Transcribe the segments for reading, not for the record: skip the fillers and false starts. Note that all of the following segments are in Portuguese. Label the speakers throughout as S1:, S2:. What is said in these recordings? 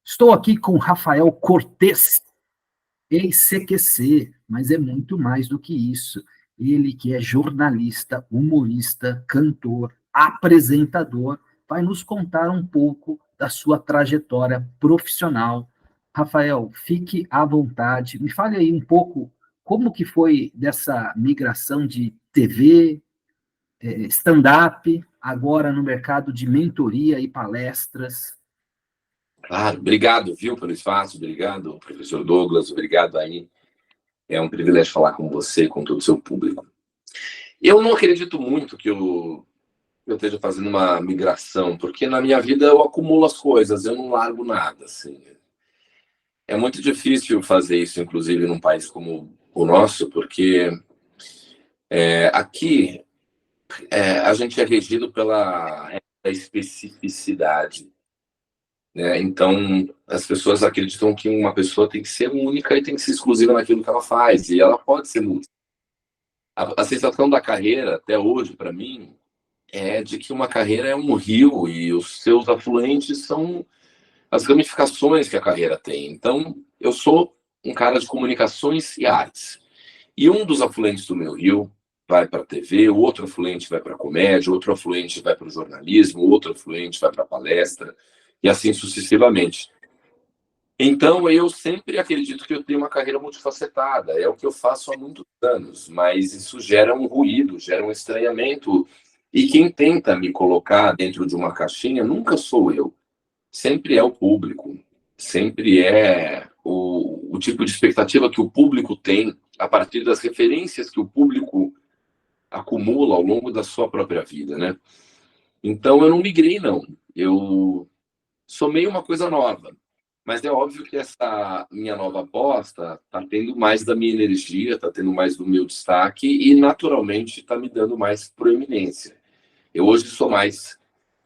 S1: Estou aqui com Rafael Cortez, ex-CQC, mas é muito mais do que isso. Ele que é jornalista, humorista, cantor, apresentador, vai nos contar um pouco da sua trajetória profissional. Rafael, fique à vontade. Me fale aí um pouco como que foi dessa migração de TV, stand-up, agora no mercado de mentoria e palestras.
S2: Claro, obrigado, viu, pelo espaço, obrigado, professor Douglas, obrigado aí. É um privilégio falar com você, com todo o seu público. Eu não acredito muito que eu esteja fazendo uma migração, porque na minha vida eu acumulo as coisas, eu não largo nada, assim. É muito difícil fazer isso, inclusive, num país como o nosso, porque aqui a gente é regido pela regra da especificidade, né? Então, as pessoas acreditam que uma pessoa tem que ser única e tem que ser exclusiva naquilo que ela faz, e ela pode ser múltipla. A sensação da carreira, até hoje, para mim, é de que uma carreira é um rio e os seus afluentes são as ramificações que a carreira tem. Então, eu sou um cara de comunicações e artes. E um dos afluentes do meu rio vai para a TV, o outro afluente vai para a comédia, outro afluente vai para o jornalismo, outro afluente vai para a palestra, e assim sucessivamente. Então, eu sempre acredito que eu tenho uma carreira multifacetada, é o que eu faço há muitos anos, mas isso gera um ruído, gera um estranhamento, e quem tenta me colocar dentro de uma caixinha nunca sou eu, sempre é o público, sempre é o tipo de expectativa que o público tem a partir das referências que o público acumula ao longo da sua própria vida, né? Então, eu não migrei, não. Eu somei uma coisa nova. Mas é óbvio que essa minha nova aposta está tendo mais da minha energia, está tendo mais do meu destaque e, naturalmente, está me dando mais proeminência. Eu hoje sou mais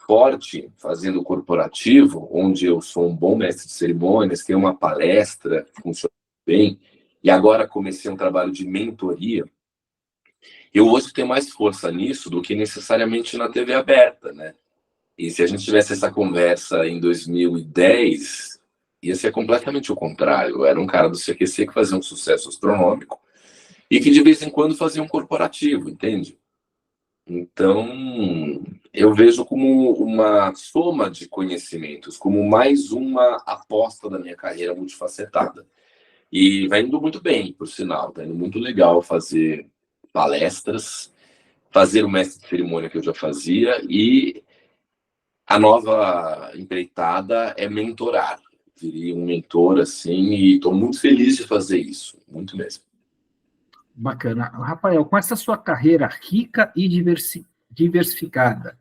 S2: forte fazendo corporativo, onde eu sou um bom mestre de cerimônias, tenho uma palestra que funciona bem, e agora comecei um trabalho de mentoria. Eu hoje tenho mais força nisso do que necessariamente na TV aberta, né? E se a gente tivesse essa conversa em 2010, ia ser completamente o contrário. Eu era um cara do CQC que fazia um sucesso astronômico e que de vez em quando fazia um corporativo, entende? Então, eu vejo como uma soma de conhecimentos, como mais uma aposta da minha carreira multifacetada. E vai indo muito bem, por sinal, tá indo muito legal fazer palestras, fazer o mestre de cerimônia que eu já fazia e a nova empreitada é mentorar. Virei um mentor, assim, e estou muito feliz de fazer isso, muito mesmo.
S1: Bacana. Rafael, com essa sua carreira rica e diversificada,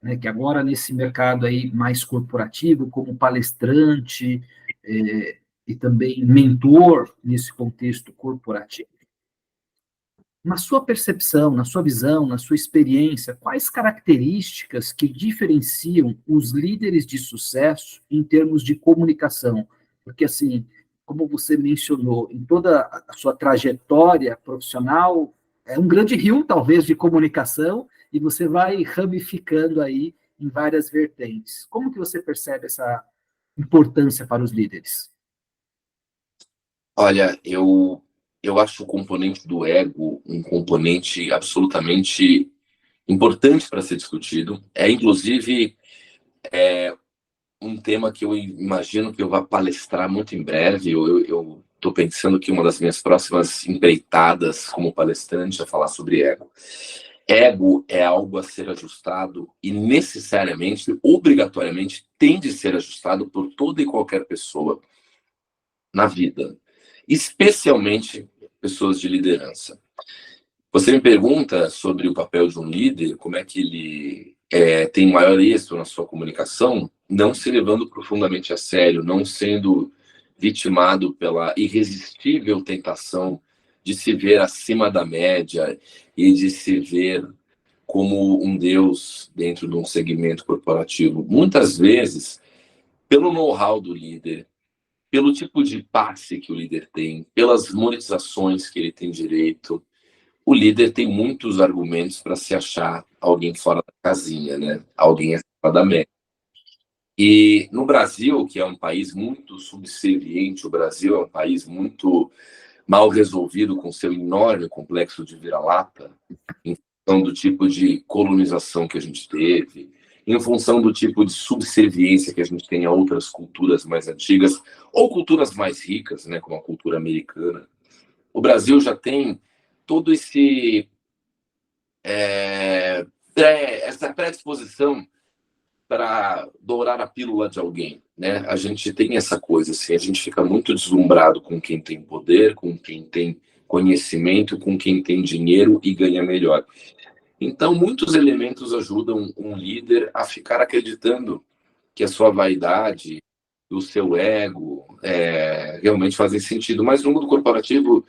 S1: né, que agora nesse mercado aí mais corporativo, como palestrante, e também mentor nesse contexto corporativo, na sua percepção, na sua visão, na sua experiência, quais características que diferenciam os líderes de sucesso em termos de comunicação? Porque, assim, como você mencionou, em toda a sua trajetória profissional, é um grande rio, talvez, de comunicação, e você vai ramificando aí em várias vertentes. Como que você percebe essa importância para os líderes?
S2: Olha, eu acho o componente do ego um componente absolutamente importante para ser discutido. É, inclusive, um tema que eu imagino que eu vá palestrar muito em breve. Eu estou pensando que uma das minhas próximas empreitadas como palestrante é falar sobre ego. Ego é algo a ser ajustado e necessariamente, obrigatoriamente, tem de ser ajustado por toda e qualquer pessoa na vida, especialmente pessoas de liderança. Você me pergunta sobre o papel de um líder, como é que ele tem maior êxito na sua comunicação, não se levando profundamente a sério, não sendo vitimado pela irresistível tentação de se ver acima da média e de se ver como um deus dentro de um segmento corporativo. Muitas vezes, pelo know-how do líder, pelo tipo de passe que o líder tem, pelas monetizações que ele tem direito, o líder tem muitos argumentos para se achar alguém fora da casinha, né? Alguém acima da média. E no Brasil, que é um país muito subserviente, o Brasil é um país muito mal resolvido com seu enorme complexo de vira-lata, em função do tipo de colonização que a gente teve, em função do tipo de subserviência que a gente tem a outras culturas mais antigas, ou culturas mais ricas, né, como a cultura americana. O Brasil já tem todo essa predisposição para dourar a pílula de alguém, né? A gente tem essa coisa, assim, a gente fica muito deslumbrado com quem tem poder, com quem tem conhecimento, com quem tem dinheiro e ganha melhor. Então, muitos elementos ajudam um líder a ficar acreditando que a sua vaidade, o seu ego, realmente fazem sentido. Mas no mundo corporativo,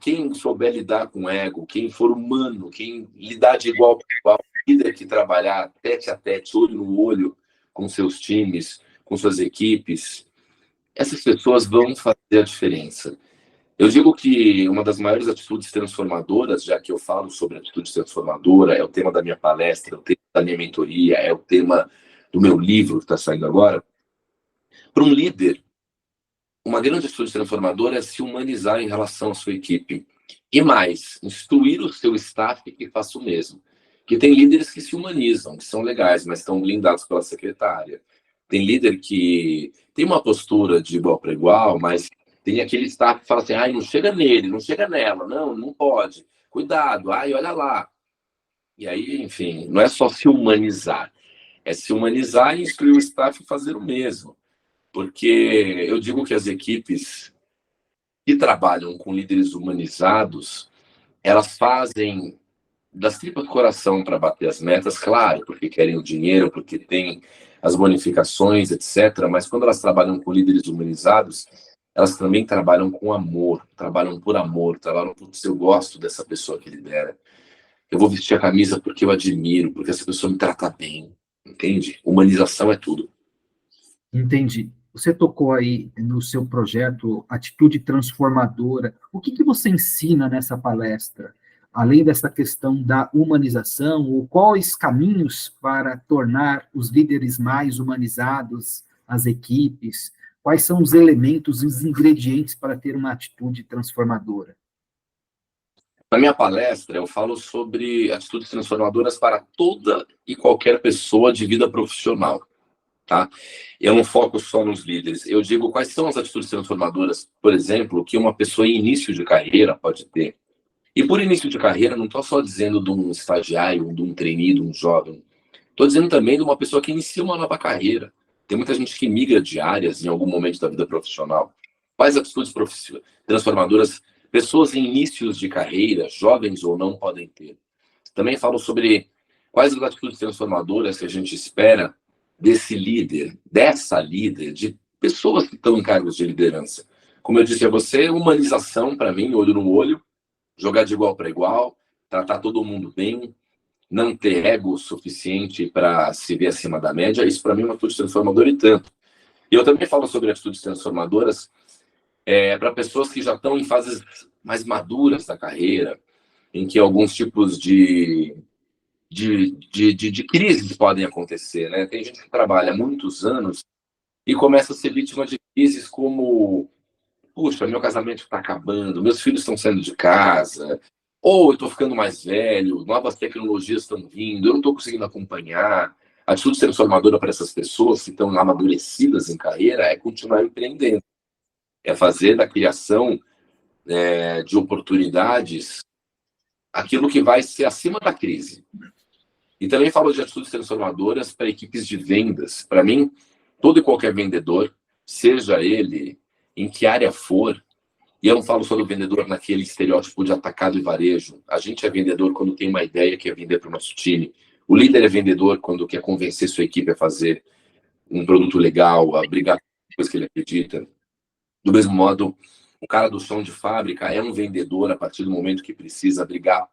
S2: quem souber lidar com ego, quem for humano, quem lidar de igual para igual, líder que trabalhar tete a tete, olho no olho com seus times, com suas equipes, essas pessoas vão fazer a diferença. Eu digo que uma das maiores atitudes transformadoras, já que eu falo sobre atitude transformadora, é o tema da minha palestra, é o tema da minha mentoria, é o tema do meu livro que está saindo agora. Para um líder, uma grande atitude transformadora é se humanizar em relação à sua equipe. E mais, instruir o seu staff que faça o mesmo. Que tem líderes que se humanizam, que são legais, mas estão blindados pela secretária. Tem líder que tem uma postura de igual para igual, mas tem aquele staff que fala assim, ai, não chega nele, não chega nela, não pode. Cuidado, ai, olha lá. E aí, enfim, não é só se humanizar. É se humanizar e instruir o staff a fazer o mesmo. Porque eu digo que as equipes que trabalham com líderes humanizados, elas fazem das tripas do coração para bater as metas, claro, porque querem o dinheiro, porque tem as bonificações, etc. Mas quando elas trabalham com líderes humanizados, elas também trabalham com amor, trabalham por amor, trabalham por eu gosto dessa pessoa que lidera. Eu vou vestir a camisa porque eu admiro, porque essa pessoa me trata bem, entende? Humanização é tudo.
S1: Entendi. Você tocou aí no seu projeto Atitude Transformadora. O que você ensina nessa palestra? Além dessa questão da humanização, ou quais caminhos para tornar os líderes mais humanizados, as equipes? Quais são os elementos, os ingredientes para ter uma atitude transformadora?
S2: Na minha palestra, eu falo sobre atitudes transformadoras para toda e qualquer pessoa de vida profissional. Tá? Eu não foco só nos líderes. Eu digo quais são as atitudes transformadoras, por exemplo, que uma pessoa em início de carreira pode ter. E por início de carreira, não estou só dizendo de um estagiário, de um trainee, de um jovem. Estou dizendo também de uma pessoa que inicia uma nova carreira. Tem muita gente que migra de áreas em algum momento da vida profissional. Quais atitudes transformadoras pessoas em inícios de carreira, jovens ou não, podem ter? Também falo sobre quais as atitudes transformadoras que a gente espera desse líder, dessa líder, de pessoas que estão em cargos de liderança. Como eu disse a você, humanização, para mim, olho no olho, jogar de igual para igual, tratar todo mundo bem, não ter ego suficiente para se ver acima da média, isso para mim é uma atitude transformadora e tanto. E eu também falo sobre atitudes transformadoras para pessoas que já estão em fases mais maduras da carreira, em que alguns tipos de crises podem acontecer, né? Tem gente que trabalha há muitos anos e começa a ser vítima de crises como: puxa, meu casamento está acabando, meus filhos estão saindo de casa, ou eu estou ficando mais velho, novas tecnologias estão vindo, eu não estou conseguindo acompanhar. A atitude transformadora para essas pessoas que estão amadurecidas em carreira é continuar empreendendo, é fazer da criação de oportunidades aquilo que vai ser acima da crise. E também falo de atitudes transformadoras para equipes de vendas. Para mim, todo e qualquer vendedor, seja ele em que área for, e eu não falo só do vendedor naquele estereótipo de atacado e varejo. A gente é vendedor quando tem uma ideia que é vender para o nosso time. O líder é vendedor quando quer convencer sua equipe a fazer um produto legal, a brigar com coisa que ele acredita. Do mesmo modo, o cara do chão de fábrica é um vendedor a partir do momento que precisa brigar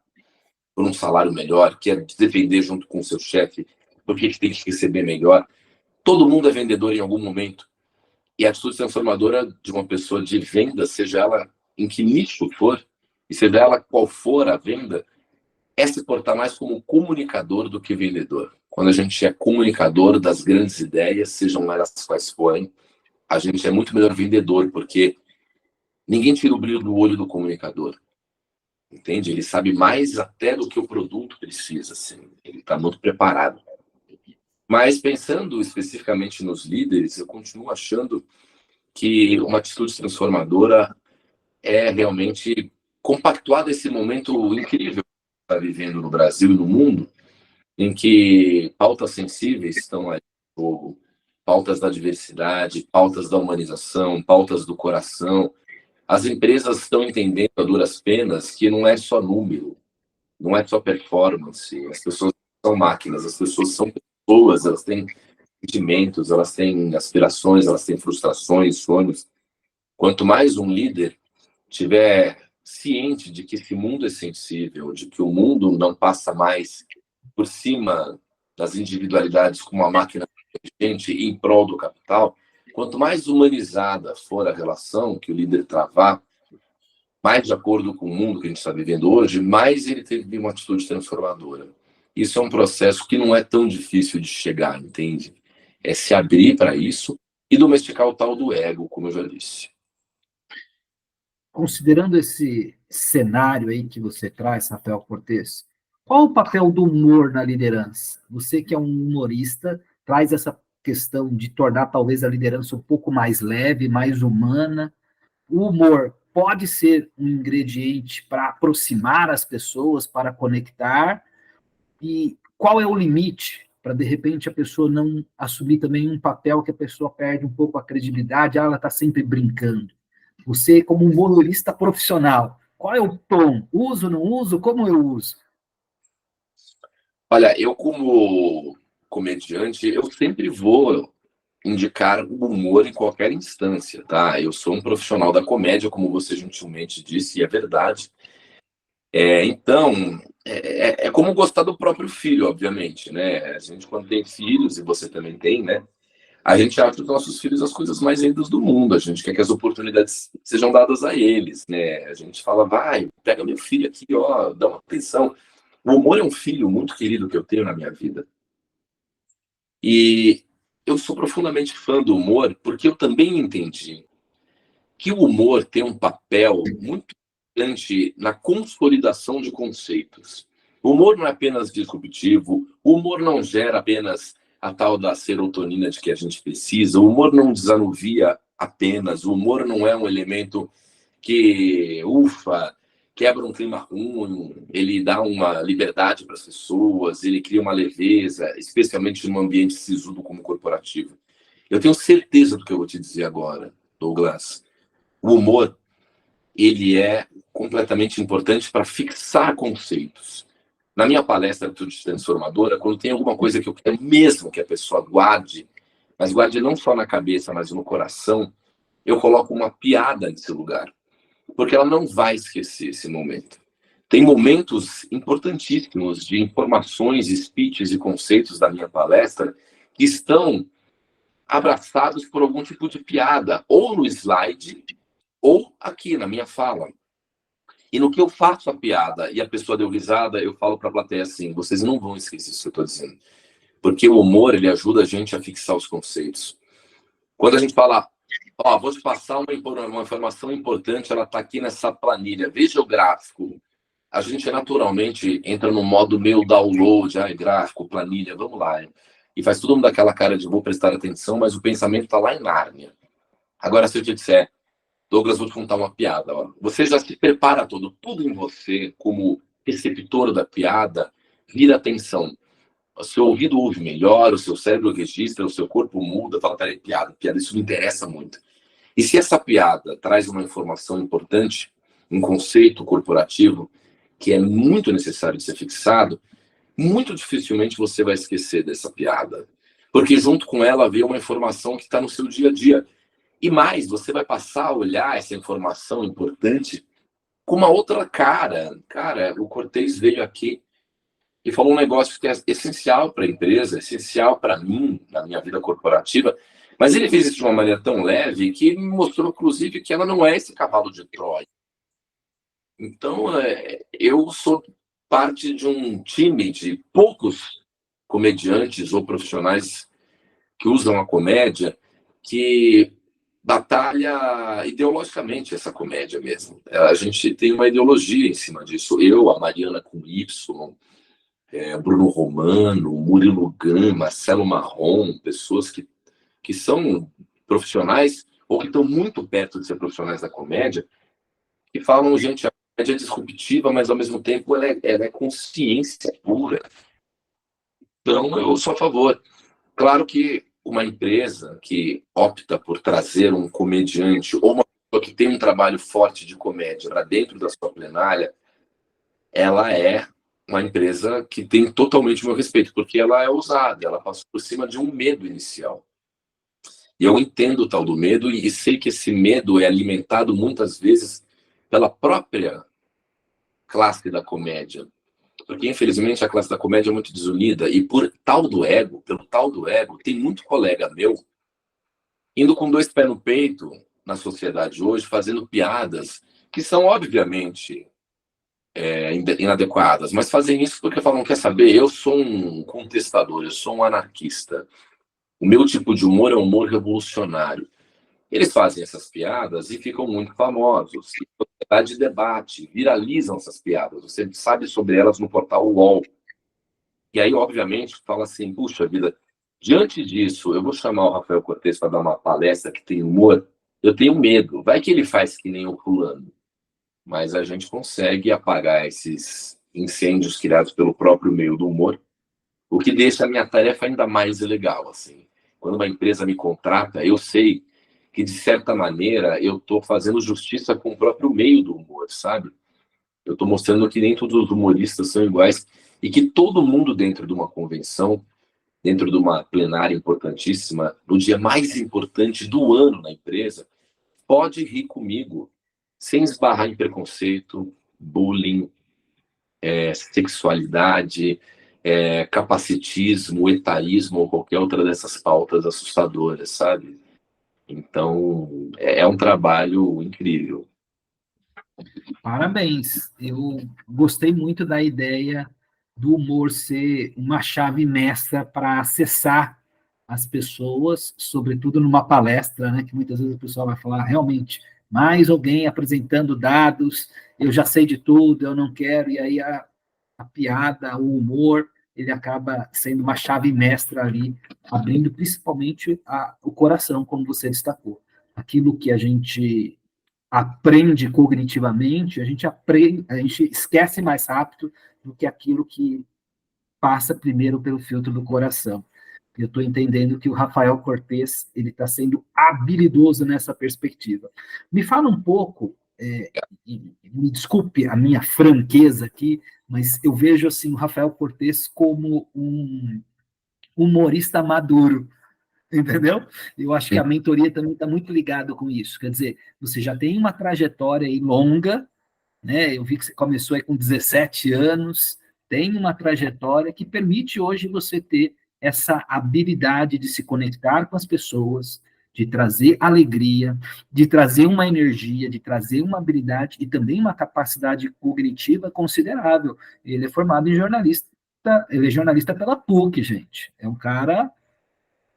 S2: por um salário melhor, quer defender junto com o seu chefe, porque tem que receber melhor. Todo mundo é vendedor em algum momento. E a atitude transformadora de uma pessoa de venda, seja ela em que nicho for, e seja ela qual for a venda, é se portar mais como comunicador do que vendedor. Quando a gente é comunicador das grandes ideias, sejam elas quais forem, a gente é muito melhor vendedor, porque ninguém tira o brilho do olho do comunicador. Entende? Ele sabe mais até do que o produto precisa. Assim. Ele está muito preparado. Mas pensando especificamente nos líderes, eu continuo achando que uma atitude transformadora é realmente compactuar desse momento incrível que está vivendo no Brasil e no mundo, em que pautas sensíveis estão aí no jogo, pautas da diversidade, pautas da humanização, pautas do coração. As empresas estão entendendo a duras penas que não é só número, não é só performance. As pessoas são máquinas, as pessoas são pessoas, elas têm sentimentos, elas têm aspirações, elas têm frustrações, sonhos. Quanto mais um líder tiver ciente de que esse mundo é sensível, de que o mundo não passa mais por cima das individualidades como uma máquina inteligente em prol do capital, quanto mais humanizada for a relação que o líder travar, mais de acordo com o mundo que a gente está vivendo hoje, mais ele teve uma atitude transformadora. Isso é um processo que não é tão difícil de chegar, entende? É se abrir para isso e domesticar o tal do ego, como eu já disse.
S1: Considerando esse cenário aí que você traz, Rafael Cortes, qual o papel do humor na liderança? Você que é um humorista, traz essa questão de tornar talvez a liderança um pouco mais leve, mais humana. O humor pode ser um ingrediente para aproximar as pessoas, para conectar, e qual é o limite para, de repente, a pessoa não assumir também um papel que a pessoa perde um pouco a credibilidade, ela está sempre brincando. Você, como um humorista profissional, qual é o tom? Uso, não uso? Como eu uso?
S2: Olha, eu como comediante, eu sempre vou indicar o humor em qualquer instância, tá? Eu sou um profissional da comédia, como você gentilmente disse, e é verdade. Então, é como gostar do próprio filho, obviamente, né? A gente, quando tem filhos, e você também tem, né? A gente acha os nossos filhos as coisas mais lindas do mundo. A gente quer que as oportunidades sejam dadas a eles, né? A gente fala, vai, pega meu filho aqui, ó, dá uma atenção. O humor é um filho muito querido que eu tenho na minha vida. E eu sou profundamente fã do humor porque eu também entendi que o humor tem um papel muito importante na consolidação de conceitos. O humor não é apenas disruptivo, o humor não gera apenas a tal da serotonina de que a gente precisa, o humor não desanuvia apenas, o humor não é um elemento que, ufa, quebra um clima ruim, ele dá uma liberdade para as pessoas, ele cria uma leveza, especialmente num ambiente sisudo como corporativo. Eu tenho certeza do que eu vou te dizer agora, Douglas. O humor, ele é completamente importante para fixar conceitos. Na minha palestra Atitude Transformadora, quando tem alguma coisa que eu quero mesmo que a pessoa guarde, mas guarde não só na cabeça, mas no coração, eu coloco uma piada nesse lugar, porque ela não vai esquecer esse momento. Tem momentos importantíssimos de informações, speeches e conceitos da minha palestra que estão abraçados por algum tipo de piada, ou no slide, ou aqui na minha fala. E no que eu faço a piada e a pessoa deu risada, eu falo para a plateia assim, vocês não vão esquecer isso que eu estou dizendo. Porque o humor, ele ajuda a gente a fixar os conceitos. Quando a gente fala, ó, vou te passar uma informação importante, ela está aqui nessa planilha, veja o gráfico. A gente naturalmente entra no modo meio download, gráfico, planilha, vamos lá. Hein? E faz todo mundo daquela cara de vou prestar atenção, mas o pensamento está lá em Nárnia. Agora, se eu te disser, Douglas, vou te contar uma piada. Ó. Você já se prepara todo, tudo em você, como receptor da piada, vira atenção. O seu ouvido ouve melhor, o seu cérebro registra, o seu corpo muda, fala, peraí, piada, isso me interessa muito. E se essa piada traz uma informação importante, um conceito corporativo, que é muito necessário de ser fixado, muito dificilmente você vai esquecer dessa piada. Porque junto com ela veio uma informação que está no seu dia a dia. E mais, você vai passar a olhar essa informação importante com uma outra cara. Cara, o Cortez veio aqui e falou um negócio que é essencial para a empresa, essencial para mim, na minha vida corporativa, mas ele fez isso de uma maneira tão leve que me mostrou, inclusive, que ela não é esse cavalo de Troia. Então, eu sou parte de um time de poucos comediantes ou profissionais que usam a comédia, que batalha ideologicamente essa comédia mesmo. A gente tem uma ideologia em cima disso. Eu, a Mariana com Y, Bruno Romano, Murilo Gun, Marcelo Marrom, pessoas que são profissionais ou que estão muito perto de ser profissionais da comédia, que falam, gente, a comédia é disruptiva, mas ao mesmo tempo ela é consciência pura. Então, eu sou a favor. Claro que uma empresa que opta por trazer um comediante ou uma pessoa que tem um trabalho forte de comédia para dentro da sua plenária, ela é uma empresa que tem totalmente o meu respeito, porque ela é ousada, ela passou por cima de um medo inicial. E eu entendo o tal do medo e sei que esse medo é alimentado muitas vezes pela própria classe da comédia. Porque, infelizmente, a classe da comédia é muito desunida e pelo tal do ego, tem muito colega meu indo com dois pés no peito na sociedade hoje, fazendo piadas que são, obviamente, inadequadas, mas fazem isso porque falam, quer saber, eu sou um contestador, eu sou um anarquista. O meu tipo de humor é um humor revolucionário. Eles fazem essas piadas e ficam muito famosos. E a sociedade debate, viralizam essas piadas. Você sabe sobre elas no portal UOL. E aí, obviamente, fala assim, puxa vida, diante disso, eu vou chamar o Rafael Cortez para dar uma palestra que tem humor, eu tenho medo. Vai que ele faz que nem o fulano. Mas a gente consegue apagar esses incêndios criados pelo próprio meio do humor, o que deixa a minha tarefa ainda mais legal, assim. Quando uma empresa me contrata, eu sei que, de certa maneira, eu estou fazendo justiça com o próprio meio do humor, sabe? Eu estou mostrando que nem todos os humoristas são iguais e que todo mundo dentro de uma convenção, dentro de uma plenária importantíssima, no dia mais importante do ano na empresa, pode rir comigo, sem esbarrar em preconceito, bullying, sexualidade, capacitismo, etarismo ou qualquer outra dessas pautas assustadoras, sabe? Então, é um trabalho incrível.
S1: Parabéns. Eu gostei muito da ideia do humor ser uma chave mestra para acessar as pessoas, sobretudo numa palestra, né, que muitas vezes o pessoal vai falar, realmente, mais alguém apresentando dados, eu já sei de tudo, eu não quero, e aí a piada, o humor, ele acaba sendo uma chave mestra ali, abrindo principalmente o coração, como você destacou. Aquilo que a gente aprende cognitivamente, a gente esquece mais rápido do que aquilo que passa primeiro pelo filtro do coração. Eu estou entendendo que o Rafael Cortez ele está sendo habilidoso nessa perspectiva. Me fala um pouco, me desculpe a minha franqueza aqui, mas eu vejo assim o Rafael Cortez como um humorista maduro, entendeu? Eu acho que a mentoria também está muito ligada com isso. Quer dizer, você já tem uma trajetória aí longa, né? Eu vi que você começou aí com 17 anos, tem uma trajetória que permite hoje você ter essa habilidade de se conectar com as pessoas, de trazer alegria, de trazer uma energia, de trazer uma habilidade e também uma capacidade cognitiva considerável. Ele é formado em jornalista, ele é jornalista pela PUC, gente. É um cara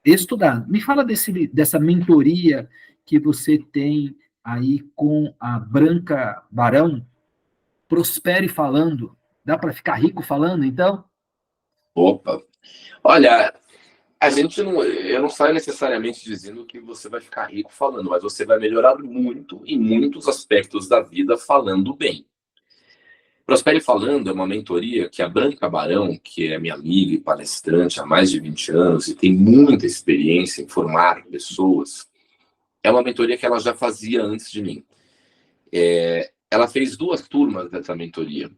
S1: estudado. Me fala dessa mentoria que você tem aí com a Branca Barão, prospere falando. Dá para ficar rico falando, então?
S2: Opa! Olha, eu não saio necessariamente dizendo que você vai ficar rico falando, mas você vai melhorar muito em muitos aspectos da vida falando bem. Prospere Falando é uma mentoria que a Branca Barão, que é minha amiga e palestrante há mais de 20 anos e tem muita experiência em formar pessoas, é uma mentoria que ela já fazia antes de mim. Ela fez 2 turmas dessa mentoria.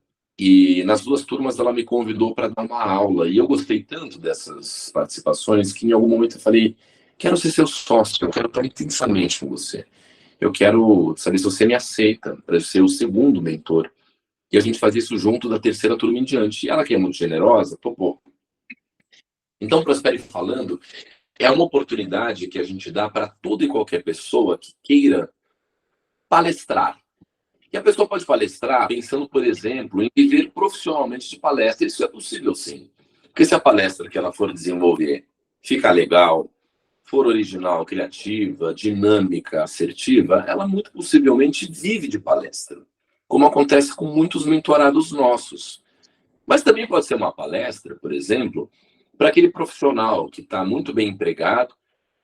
S2: E nas 2 turmas ela me convidou para dar uma aula. E eu gostei tanto dessas participações que em algum momento eu falei, quero ser seu sócio, eu quero estar intensamente com você. Eu quero saber se você me aceita para ser o segundo mentor. E a gente fazia isso junto da 3ª turma em diante. E ela, que é muito generosa, topou. Então, Prospere Falando é uma oportunidade que a gente dá para toda e qualquer pessoa que queira palestrar, E a pessoa pode palestrar pensando, por exemplo, em viver profissionalmente de palestra. Isso é possível, sim. Porque se a palestra que ela for desenvolver ficar legal, for original, criativa, dinâmica, assertiva, ela muito possivelmente vive de palestra, como acontece com muitos mentorados nossos. Mas também pode ser uma palestra, por exemplo, para aquele profissional que está muito bem empregado,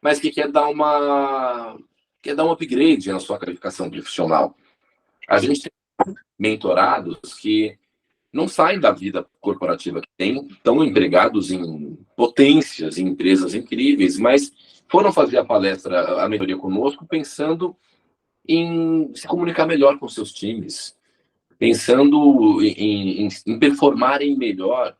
S2: mas que quer dar um upgrade na sua qualificação profissional. A gente tem mentorados que não saem da vida corporativa que tem, estão empregados em potências, em empresas incríveis, mas foram fazer a palestra, a mentoria conosco, pensando em se comunicar melhor com seus times, pensando em performarem melhor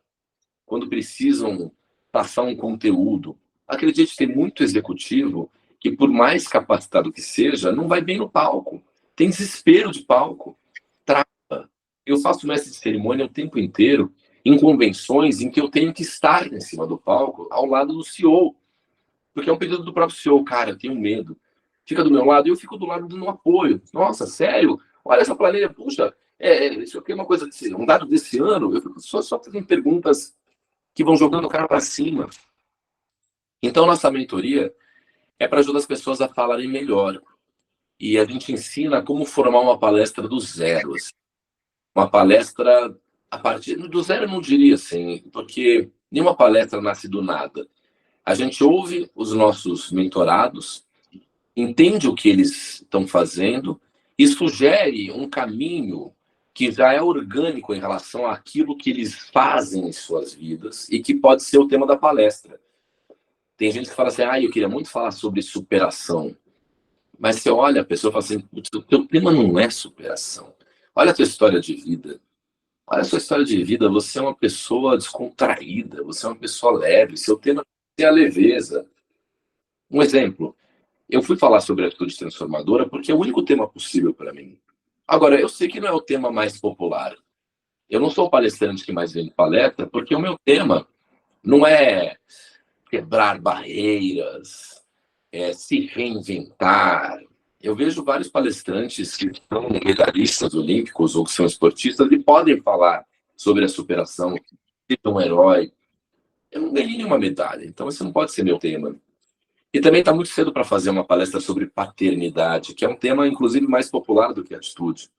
S2: quando precisam passar um conteúdo. Acredite, tem muito executivo que, por mais capacitado que seja, não vai bem no palco. Tem desespero de palco. Trava. Eu faço mestre de cerimônia o tempo inteiro em convenções em que eu tenho que estar em cima do palco ao lado do CEO. Porque é um pedido do próprio CEO. Cara, eu tenho medo. Fica do meu lado e eu fico do lado do apoio. Nossa, sério? Olha essa planilha. Puxa, isso aqui é uma coisa, um dado desse ano. Eu fico só fazendo perguntas que vão jogando o cara para cima. Então, nossa mentoria é para ajudar as pessoas a falarem melhor. E a gente ensina como formar uma palestra do zero. Assim. Uma palestra a partir do zero, eu não diria assim, porque nenhuma palestra nasce do nada. A gente ouve os nossos mentorados, entende o que eles estão fazendo e sugere um caminho que já é orgânico em relação àquilo que eles fazem em suas vidas e que pode ser o tema da palestra. Tem gente que fala assim, eu queria muito falar sobre superação. Mas você olha a pessoa e fala assim, o teu tema não é superação. Olha a tua história de vida. Olha a sua história de vida, você é uma pessoa descontraída, você é uma pessoa leve, seu tema é a leveza. Um exemplo, eu fui falar sobre a atitude transformadora porque é o único tema possível para mim. Agora, eu sei que não é o tema mais popular. Eu não sou o palestrante que mais vem de palestra, porque o meu tema não é quebrar barreiras, se reinventar. Eu vejo vários palestrantes que são medalhistas olímpicos ou que são esportistas e podem falar sobre a superação, ser um herói. Eu não ganhei nenhuma medalha, então esse não pode ser meu tema. E também está muito cedo para fazer uma palestra sobre paternidade, que é um tema, inclusive, mais popular do que a atitude.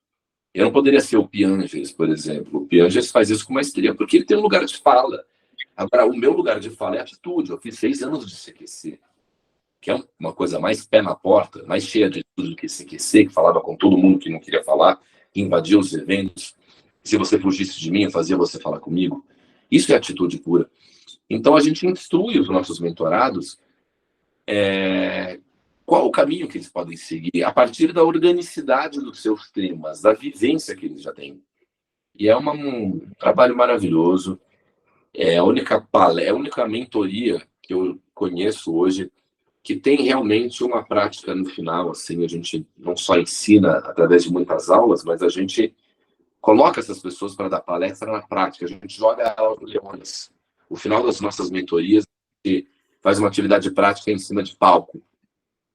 S2: Eu não poderia ser o Piaget, por exemplo. O Piaget faz isso com maestria, porque ele tem um lugar de fala. Agora, o meu lugar de fala é atitude. Eu fiz 6 anos de CQC, que é uma coisa mais pé na porta, mais cheia de tudo do que CQC, que falava com todo mundo que não queria falar, que invadia os eventos. Se você fugisse de mim, eu fazia você falar comigo. Isso é atitude pura. Então, a gente instrui os nossos mentorados qual o caminho que eles podem seguir a partir da organicidade dos seus temas, da vivência que eles já têm. E é um trabalho maravilhoso. É a única mentoria que eu conheço hoje que tem realmente uma prática no final. Assim, a gente não só ensina através de muitas aulas, mas a gente coloca essas pessoas para dar palestra na prática. A gente joga elas no leões. O final das nossas mentorias, a gente faz uma atividade prática em cima de palco,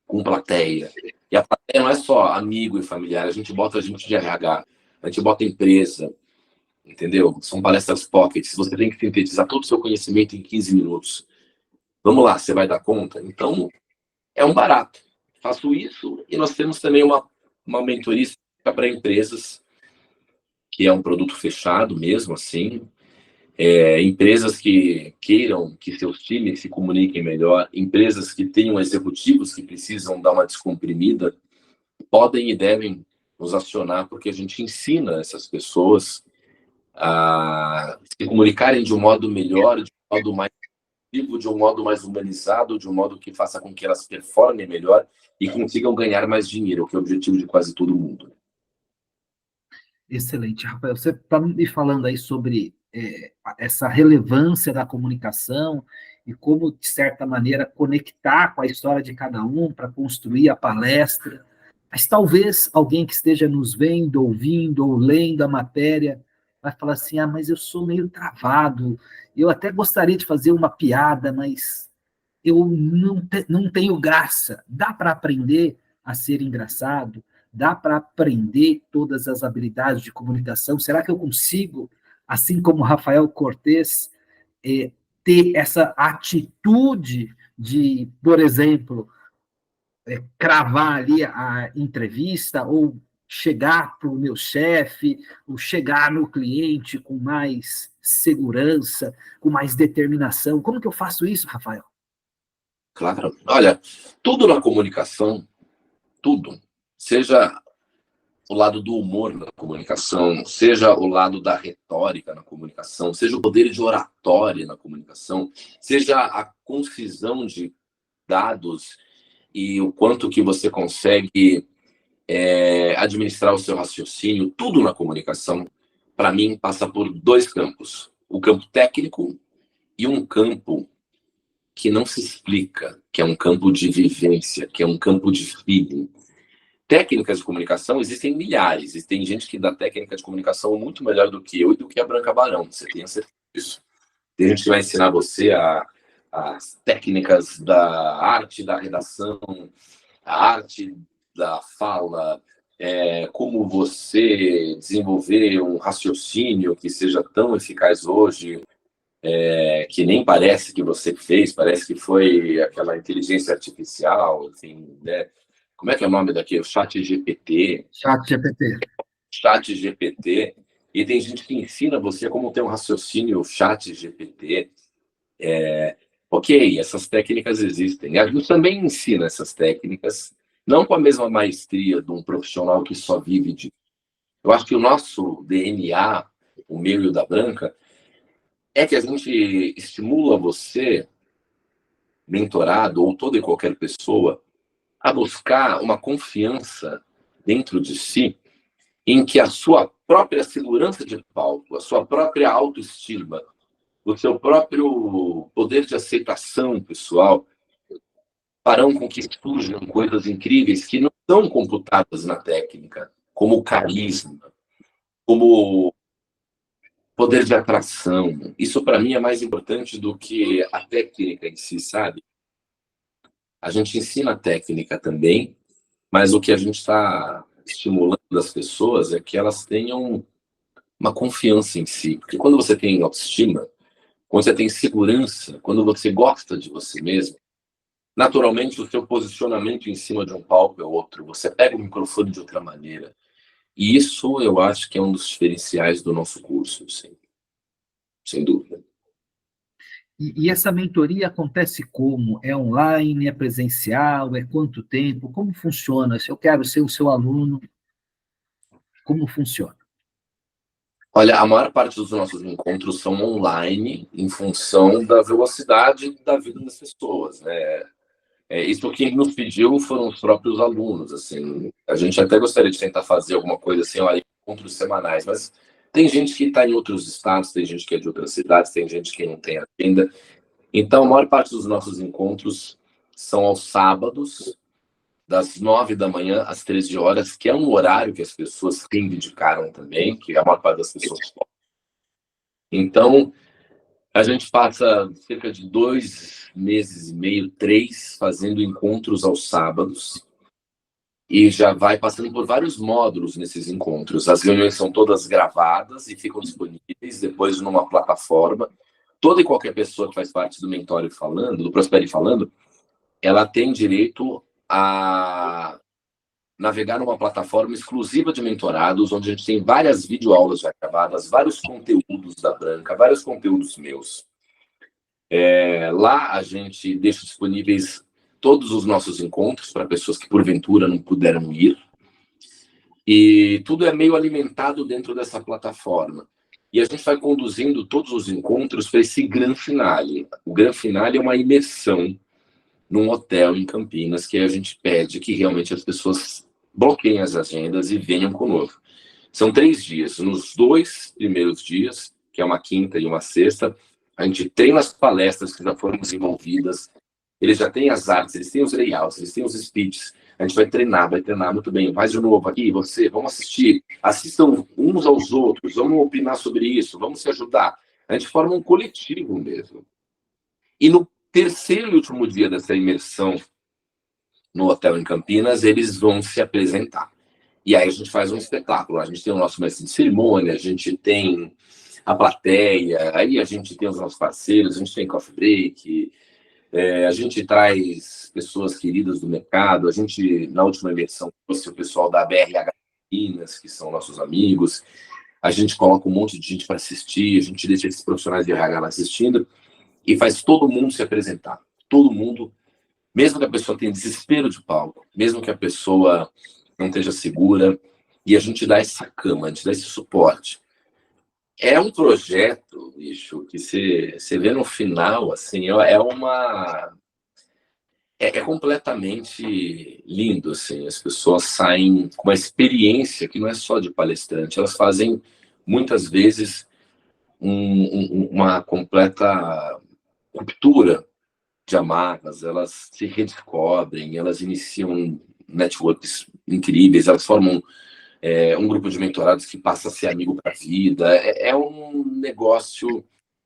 S2: com plateia. E a plateia não é só amigo e familiar, a gente bota gente de RH, a gente bota empresa, entendeu? São palestras pockets, você tem que sintetizar todo o seu conhecimento em 15 minutos. Vamos lá, você vai dar conta? Então, é um barato. Faço isso e nós temos também uma mentoria para empresas, que é um produto fechado mesmo, assim. Empresas que queiram que seus times se comuniquem melhor, empresas que tenham executivos que precisam dar uma descomprimida, podem e devem nos acionar, porque a gente ensina essas pessoas a se comunicarem de um modo melhor, de um modo mais vivo, de um modo mais humanizado, de um modo que faça com que elas performem melhor e consigam ganhar mais dinheiro, que é o objetivo de quase todo mundo.
S1: Excelente, Rafael. Você está me falando aí sobre essa relevância da comunicação e como, de certa maneira, conectar com a história de cada um para construir a palestra. Mas talvez alguém que esteja nos vendo, ouvindo ou lendo a matéria vai falar assim, mas eu sou meio travado, eu até gostaria de fazer uma piada, mas eu não tenho graça. Dá para aprender a ser engraçado? Dá para aprender todas as habilidades de comunicação? Será que eu consigo, assim como Rafael Cortez, ter essa atitude de, por exemplo, cravar ali a entrevista ou chegar para o meu chefe, ou chegar no cliente com mais segurança, com mais determinação? Como que eu faço isso, Rafael?
S2: Claro. Olha, tudo na comunicação, tudo, seja o lado do humor na comunicação, seja o lado da retórica na comunicação, seja o poder de oratória na comunicação, seja a concisão de dados e o quanto que você consegue administrar o seu raciocínio, tudo na comunicação, para mim, passa por dois campos. O campo técnico e um campo que não se explica, que é um campo de vivência, que é um campo de feeling. Técnicas de comunicação existem milhares, e tem gente que dá técnica de comunicação muito melhor do que eu e do que a Branca Barão, você tem certeza disso. Tem gente que vai ensinar você as técnicas da arte da redação, a arte da fala, como você desenvolver um raciocínio que seja tão eficaz hoje, que nem parece que você fez, parece que foi aquela inteligência artificial, enfim, né? Como é que é o nome daquele? O Chat GPT.
S1: Chat GPT.
S2: Chat GPT. E tem gente que ensina você como ter um raciocínio Chat GPT. Ok, essas técnicas existem. A gente também ensina essas técnicas, não com a mesma maestria de um profissional que só vive de... Eu acho que o nosso DNA, o meu e o da Branca, é que a gente estimula você, mentorado, ou toda e qualquer pessoa, a buscar uma confiança dentro de si, em que a sua própria segurança de palco, a sua própria autoestima, o seu próprio poder de aceitação pessoal farão com que surjam coisas incríveis que não são computadas na técnica, como o carisma, como poder de atração. Isso, para mim, é mais importante do que a técnica em si, sabe? A gente ensina a técnica também, mas o que a gente está estimulando as pessoas é que elas tenham uma confiança em si. Porque quando você tem autoestima, quando você tem segurança, quando você gosta de você mesmo, naturalmente o seu posicionamento em cima de um palco é outro. Você pega o microfone de outra maneira. E isso eu acho que é um dos diferenciais do nosso curso, sim. Sem dúvida.
S1: E essa mentoria acontece como? É online, é presencial, é quanto tempo? Como funciona? Se eu quero ser o seu aluno, como funciona?
S2: Olha, a maior parte dos nossos encontros são online, em função da velocidade da vida das pessoas, né? Isso quem nos pediu foram os próprios alunos, assim. A gente até gostaria de tentar fazer alguma coisa assim, olha, encontros semanais, mas tem gente que está em outros estados, tem gente que é de outras cidades, tem gente que não tem agenda. Então, a maior parte dos nossos encontros são aos sábados, das 9 da manhã às 13 horas, que é um horário que as pessoas reivindicaram também, que a maior parte das pessoas... Então, a gente passa cerca de 2 meses e meio, 3, fazendo encontros aos sábados, e já vai passando por vários módulos nesses encontros. As reuniões são todas gravadas e ficam disponíveis depois numa plataforma. Toda e qualquer pessoa que faz parte do Mentore Falando, do Prospere Falando, ela tem direito a navegar numa plataforma exclusiva de mentorados, onde a gente tem várias videoaulas já gravadas, vários conteúdos da Branca, vários conteúdos meus. Lá a gente deixa disponíveis todos os nossos encontros para pessoas que porventura não puderam ir. E tudo é meio alimentado dentro dessa plataforma. E a gente vai conduzindo todos os encontros para esse grande finale. O grande finale é uma imersão num hotel em Campinas, que a gente pede que realmente as pessoas bloqueiem as agendas e venham conosco. São 3 dias. Nos 2 primeiros dias, que é uma quinta e uma sexta, a gente treina as palestras que já foram desenvolvidas, eles já têm as artes, eles têm os layouts, eles têm os speeches, a gente vai treinar muito bem. Faz de novo aqui, você, vamos assistir, assistam uns aos outros, vamos opinar sobre isso, vamos se ajudar. A gente forma um coletivo mesmo. E no terceiro e último dia dessa imersão no hotel em Campinas, eles vão se apresentar. E aí a gente faz um espetáculo. A gente tem o nosso mestre de cerimônia, a gente tem a plateia, aí a gente tem os nossos parceiros, a gente tem coffee break, a gente traz pessoas queridas do mercado. A gente, na última eleição, trouxe o pessoal da BRH Minas, que são nossos amigos. A gente coloca um monte de gente para assistir, a gente deixa esses profissionais de RH lá assistindo e faz todo mundo se apresentar. Todo mundo, mesmo que a pessoa tenha desespero de palco, mesmo que a pessoa não esteja segura, e a gente dá essa cama, a gente dá esse suporte. É um projeto, bicho, que você vê no final, assim, é completamente lindo, assim. As pessoas saem com uma experiência que não é só de palestrante, elas fazem muitas vezes uma completa ruptura de amarras, elas se redescobrem, elas iniciam networks incríveis, elas formam um grupo de mentorados que passa a ser amigo para a vida. É um negócio,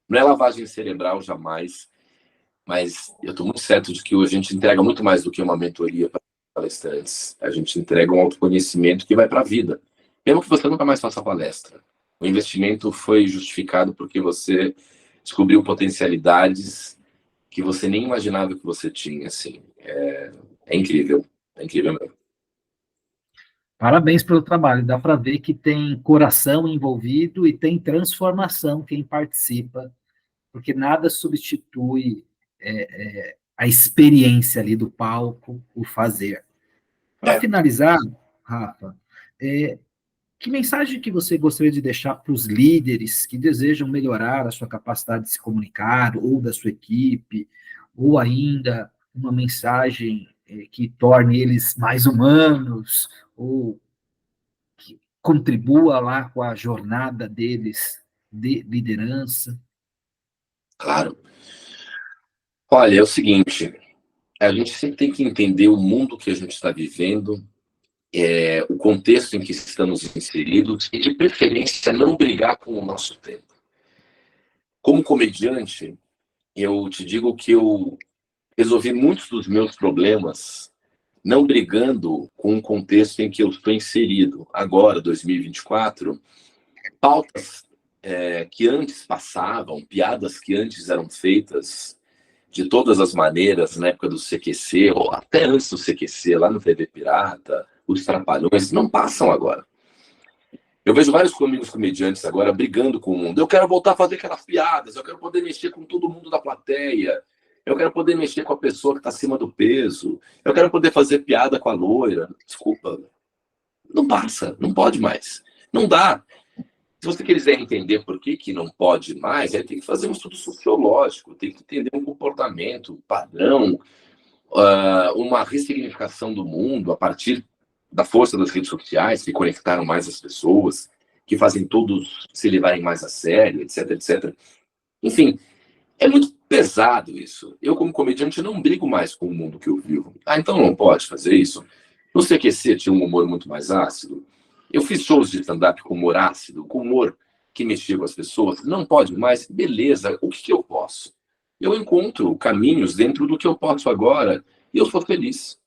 S2: não é lavagem cerebral jamais, mas eu estou muito certo de que hoje a gente entrega muito mais do que uma mentoria para palestrantes. A gente entrega um autoconhecimento que vai para a vida, mesmo que você nunca mais faça palestra. O investimento foi justificado porque você descobriu potencialidades que você nem imaginava que você tinha, assim. É incrível mesmo.
S1: Parabéns pelo trabalho. Dá para ver que tem coração envolvido e tem transformação quem participa, porque nada substitui a experiência ali do palco, o fazer. Para
S2: É.
S1: finalizar, Rafa, que mensagem que você gostaria de deixar para os líderes que desejam melhorar a sua capacidade de se comunicar, ou da sua equipe, ou ainda uma mensagem que torne eles mais humanos, ou que contribua lá com a jornada deles de liderança?
S2: Claro. Olha, é o seguinte, a gente sempre tem que entender o mundo que a gente está vivendo, o contexto em que estamos inseridos e, de preferência, não brigar com o nosso tempo. Como comediante, eu te digo que eu resolvi muitos dos meus problemas não brigando com o contexto em que eu estou inserido. Agora, 2024, pautas que antes passavam, piadas que antes eram feitas de todas as maneiras, na época do CQC, ou até antes do CQC, lá no TV Pirata, os Trapalhões, não passam agora. Eu vejo vários amigos comediantes agora brigando com o mundo. Eu quero voltar a fazer aquelas piadas, eu quero poder mexer com todo mundo da plateia, eu quero poder mexer com a pessoa que está acima do peso, eu quero poder fazer piada com a loira. Desculpa, não passa, não pode mais. Não dá. Se você quiser entender por que não pode mais, aí tem que fazer um estudo sociológico, tem que entender um comportamento, um padrão, uma ressignificação do mundo a partir da força das redes sociais, que conectaram mais as pessoas, que fazem todos se levarem mais a sério, etc, etc. Enfim, é muito pesado isso. Eu, como comediante, não brigo mais com o mundo que eu vivo. Ah, então não pode fazer isso? No CQC tinha um humor muito mais ácido. Eu fiz shows de stand-up com humor ácido, com humor que mexia com as pessoas. Não pode mais? Beleza, o que eu posso? Eu encontro caminhos dentro do que eu posso agora e eu sou feliz.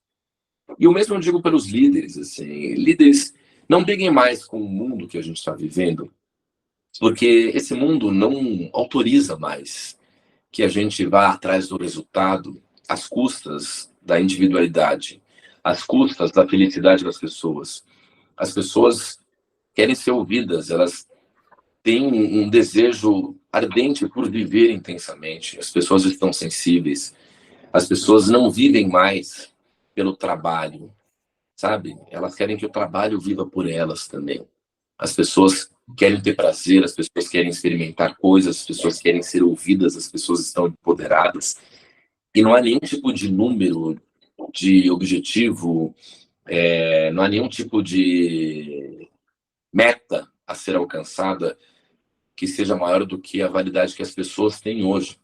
S2: E o mesmo eu digo para os líderes, assim, líderes, não briguem mais com o mundo que a gente está vivendo, porque esse mundo não autoriza mais que a gente vá atrás do resultado às custas da individualidade, às custas da felicidade das pessoas. As pessoas querem ser ouvidas, elas têm um desejo ardente por viver intensamente, as pessoas estão sensíveis, as pessoas não vivem mais pelo trabalho, sabe? Elas querem que o trabalho viva por elas também. As pessoas querem ter prazer, as pessoas querem experimentar coisas, as pessoas querem ser ouvidas, as pessoas estão empoderadas. E não há nenhum tipo de número, de objetivo, não há nenhum tipo de meta a ser alcançada que seja maior do que a validade que as pessoas têm hoje.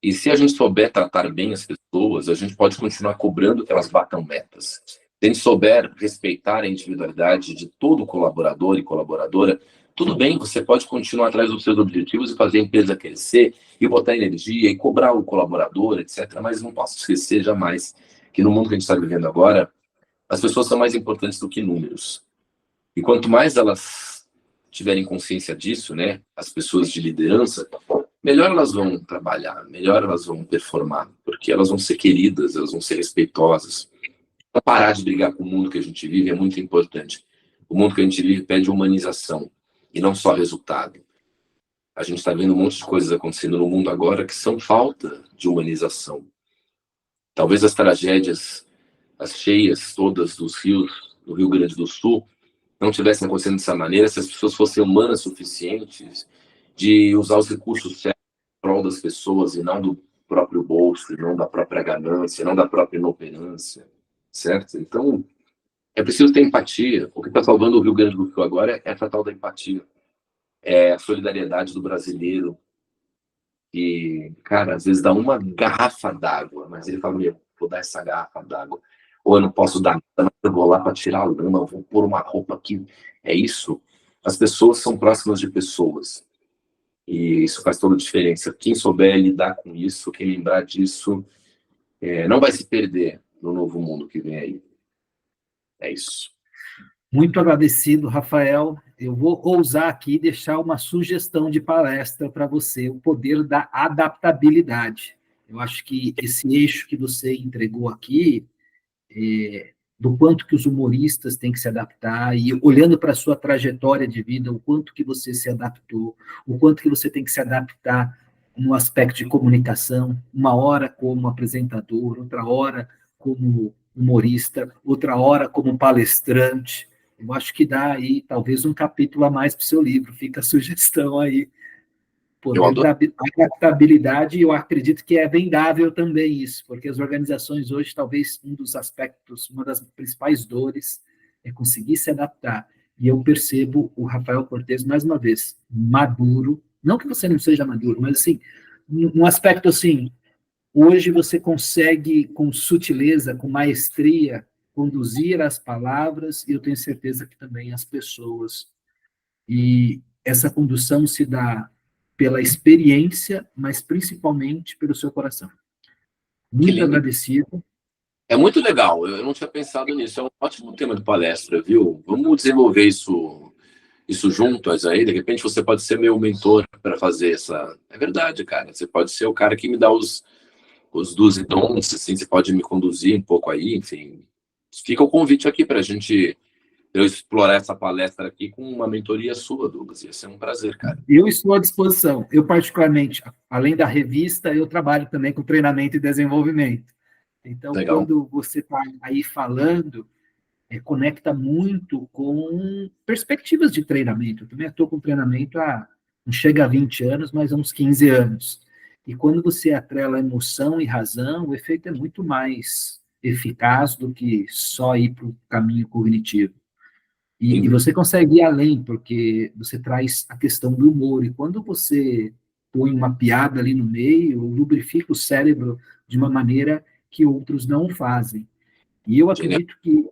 S2: E se a gente souber tratar bem as pessoas, a gente pode continuar cobrando que elas batam metas. Se a gente souber respeitar a individualidade de todo colaborador e colaboradora, tudo bem, você pode continuar atrás dos seus objetivos e fazer a empresa crescer, e botar energia, e cobrar o colaborador, etc. Mas não posso esquecer jamais que no mundo que a gente está vivendo agora, as pessoas são mais importantes do que números. E quanto mais elas tiverem consciência disso, né, as pessoas de liderança, melhor elas vão trabalhar, melhor elas vão performar, porque elas vão ser queridas, elas vão ser respeitosas. Parar de brigar com o mundo que a gente vive é muito importante. O mundo que a gente vive pede humanização e não só resultado. A gente está vendo um monte de coisas acontecendo no mundo agora que são falta de humanização. Talvez as tragédias, as cheias todas dos rios, do Rio Grande do Sul, não tivessem acontecendo dessa maneira se as pessoas fossem humanas suficientes de usar os recursos certos em prol das pessoas e não do próprio bolso, e não da própria ganância, e não da própria inoperância, certo? Então, é preciso ter empatia. O que está salvando o Rio Grande do Sul agora é essa tal da empatia. É a solidariedade do brasileiro, que, cara, às vezes dá uma garrafa d'água, mas ele fala, meu, vou dar essa garrafa d'água. Ou eu não posso dar nada, eu vou lá para tirar a lama, eu vou pôr uma roupa aqui. É isso. As pessoas são próximas de pessoas. E isso faz toda a diferença. Quem souber lidar com isso, quem lembrar disso, não vai se perder no novo mundo que vem aí. É isso.
S1: Muito agradecido, Rafael. Eu vou ousar aqui deixar uma sugestão de palestra para você, o poder da adaptabilidade. Eu acho que esse eixo que você entregou aqui, do quanto que os humoristas têm que se adaptar, e olhando para a sua trajetória de vida, o quanto que você se adaptou, o quanto que você tem que se adaptar no aspecto de comunicação, uma hora como apresentador, outra hora como humorista, outra hora como palestrante. Eu acho que dá aí talvez um capítulo a mais para o seu livro, fica a sugestão aí. Poder da adaptabilidade, eu acredito que é vendável também isso, porque as organizações hoje, talvez um dos aspectos, uma das principais dores é conseguir se adaptar. E eu percebo o Rafael Cortez, mais uma vez, maduro, não que você não seja maduro, mas assim, um aspecto assim, hoje você consegue com sutileza, com maestria, conduzir as palavras, e eu tenho certeza que também as pessoas. E essa condução se dá pela experiência, mas principalmente pelo seu coração. Muito agradecido.
S2: É muito legal, eu não tinha pensado nisso, é um ótimo tema de palestra, viu? Vamos desenvolver isso juntas aí, de repente você pode ser meu mentor para fazer essa... É verdade, cara, você pode ser o cara que me dá os 12 dons, assim, você pode me conduzir um pouco aí, enfim. Fica o convite aqui para eu explorar essa palestra aqui com uma mentoria sua, Douglas. Ia ser um prazer, cara.
S1: Eu estou à disposição. Eu, particularmente, além da revista, eu trabalho também com treinamento e desenvolvimento. Então,
S2: Legal.
S1: quando você está aí falando, conecta muito com perspectivas de treinamento. Eu também estou com treinamento não chega a 20 anos, mas há uns 15 anos. E quando você atrela emoção e razão, o efeito é muito mais eficaz do que só ir para o caminho cognitivo. E você consegue ir além, porque você traz a questão do humor. E quando você põe uma piada ali no meio, lubrifica o cérebro de uma maneira que outros não fazem. E eu acredito que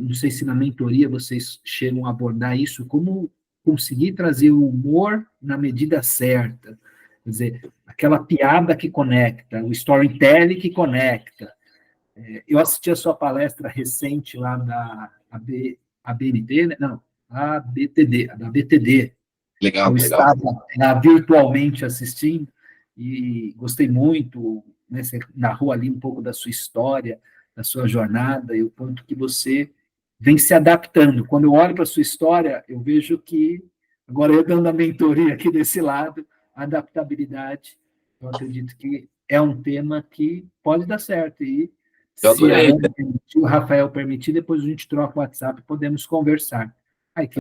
S1: não sei se na mentoria vocês chegam a abordar isso, como conseguir trazer o humor na medida certa. Quer dizer, aquela piada que conecta, o storytelling que conecta. Eu assisti a sua palestra recente lá da ABNT, né? Não, ABTD, da BTD.
S2: Legal,
S1: eu
S2: legal.
S1: estava lá virtualmente assistindo e gostei muito, né? Você narrou ali um pouco da sua história, da sua jornada e o quanto que você vem se adaptando. Quando eu olho para a sua história, eu vejo que, agora eu dando a mentoria aqui desse lado, a adaptabilidade, eu acredito que é um tema que pode dar certo. E se a Ana permitir, o Rafael permitir, depois a gente troca o WhatsApp e podemos conversar. Ai, que